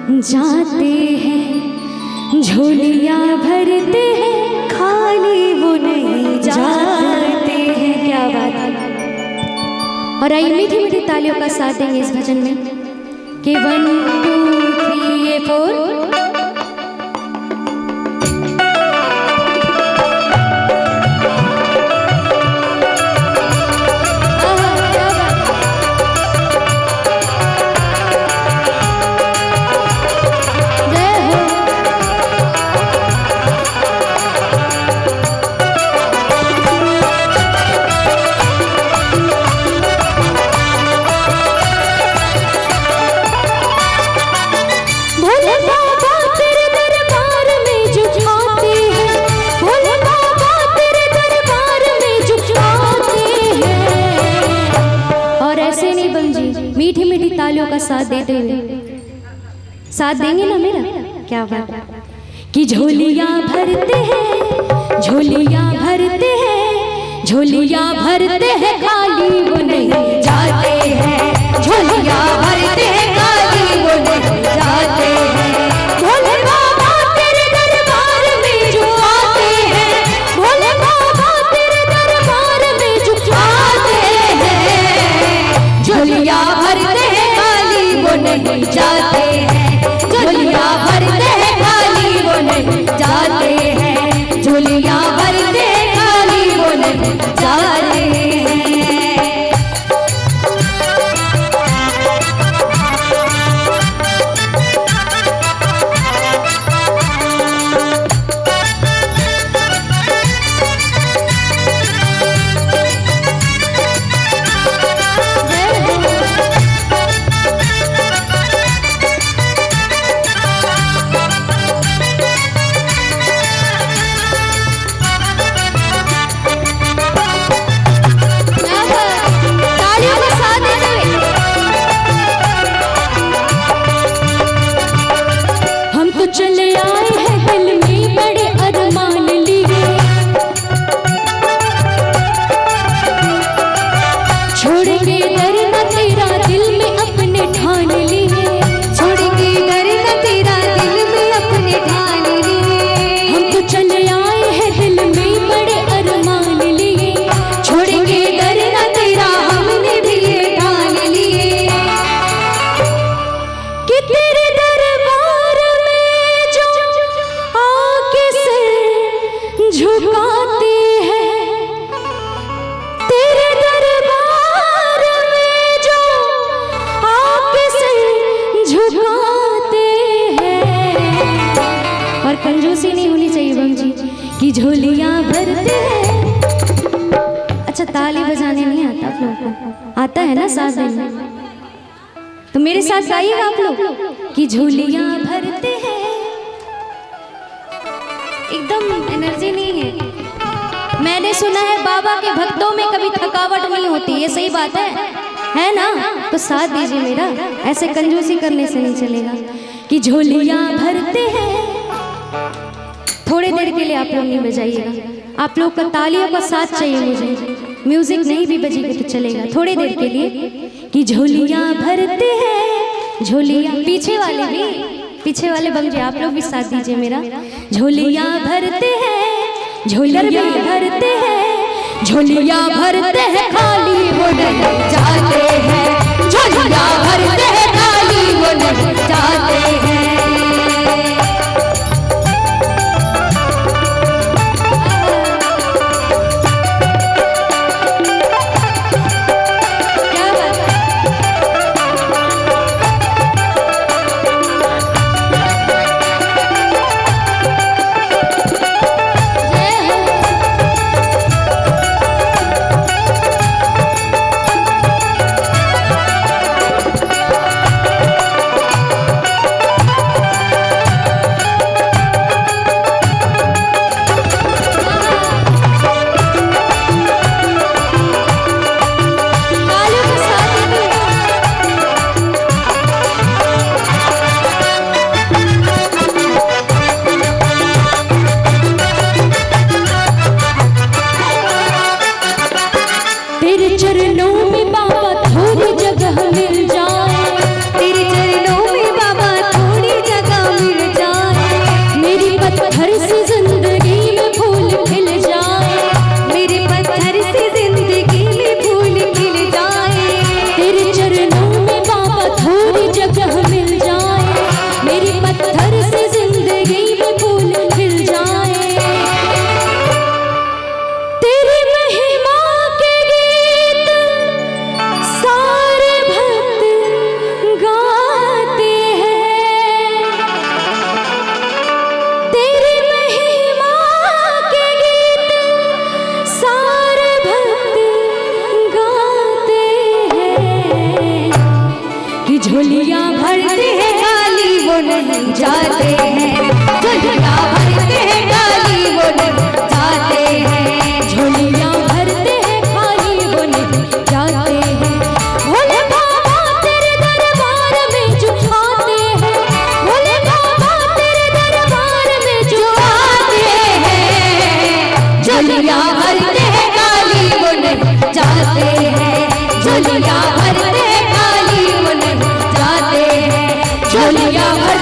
जाते हैं, झोलियाँ भरते हैं, खाली वो नहीं जाते हैं। क्या बात है। और आइए मीठी मीठी तालियों का साथ देंगे इस भजन में कि 1 2 3 4। मीठी मीठी तालियों का साथ देते हुए साथ देंगे ना मेरा। क्या बात है कि झोलियाँ भरते हैं, झोलियाँ भरते हैं, झोलियाँ भरते हैं, खाली वो नहीं जाते हैं। झोलियाँ भरते हैं, खाली वो नहीं जाते हैं। भोले बाबा तेरे दरबार में जो आते हैं, भोले बाबा तेरे दरबार में जो आते हैं। झोलियाँ भरते हैं, खाली वो नहीं जाते हैं। झोलियाँ भरते हैं, खाली वो नहीं जाते हैं। झोलियाँ भरते हैं, खाली वो नहीं जाते हैं। चले आए हैं दिल में बड़े अरमान लिए, छोड़ेंगे डर न तेरा दिल में अपने ठान लिए। छोड़ेंगे डर न तेरा दिल में अपने ठान लिए। हम तो चले आए हैं दिल में बड़े अरमान लिए, छोड़ेंगे डर न तेरा हमने भी ये ठान लिए कि तेरे झुकाते हैं, तेरे दरबार में जो आके सिर झुकाते हैं। और कंजूसी नहीं होनी चाहिए बम जी कि झोलियाँ भरते हैं। अच्छा ताली बजाने नहीं आता आप लोगों को? आता है ना साथ देने? तो मेरे साथ गाइएगा आप लोग कि झोलियाँ भरते हैं। एकदम एनर्जी नहीं है। मैंने सुना है बाबा के भक्तों में कभी थकावट नहीं होती। ये सही बात है ना? तो साथ दीजिए मेरा, ऐसे कंजूसी करने से नहीं चलेगा कि झोलियाँ भरते हैं। थोड़ी देर के लिए आप लोग नहीं बजाइएगा, आप लोग का तालियों का साथ चाहिए मुझे। म्यूजिक नहीं भी बजेगा तो चलेगा थोड़ी देर के लिए कि झोलियाँ भरते हैं। झोलियाँ पीछे वाले बम जी आप लोग भी साथ दीजिए मेरा। झोलियाँ भरते हैं, झोलियाँ भरते हैं, झोलियाँ भरते हैं, खाली वो नहीं जाते हैं। झोलियाँ भरते हैं, खाली वो नहीं जाते हैं।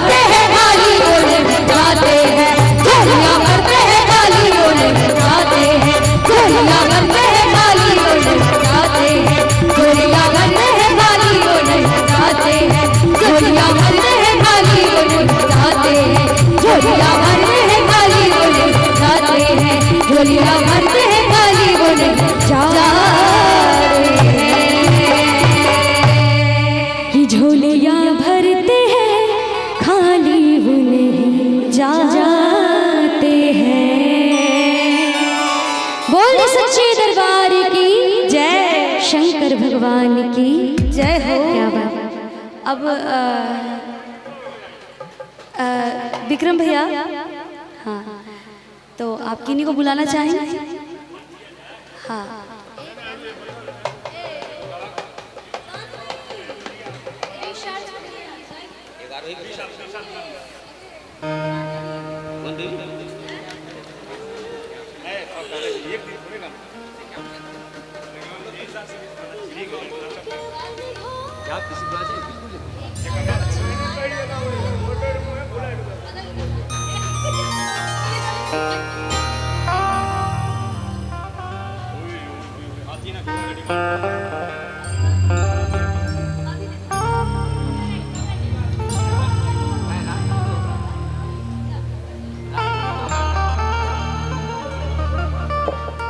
भरते हैं खाली वो नहीं जाते हैं, झोलियां भरते हैं खाली वो नहीं जाते हैं, झोलियां भरते हैं खाली वो नहीं जाते हैं, झोलियां भरते हैं खाली वो नहीं जाते हैं, झोलियां भरते हैं खाली वो नहीं जाते हैं, झोलियां भरते हैं खाली वो नहीं जाते हैं, झोलियां भरते हैं खाली वो नहीं जाते हैं, कि झोलियां भरते हैं खाली वो नहीं जाते हैं। बोल सच्चे दरबार की जय, शंकर भगवान की जय हो। क्या बात। अब विक्रम भैया, हाँ, तो आप किन्हीं को बुलाना चाहेंगे? हाँ, क्या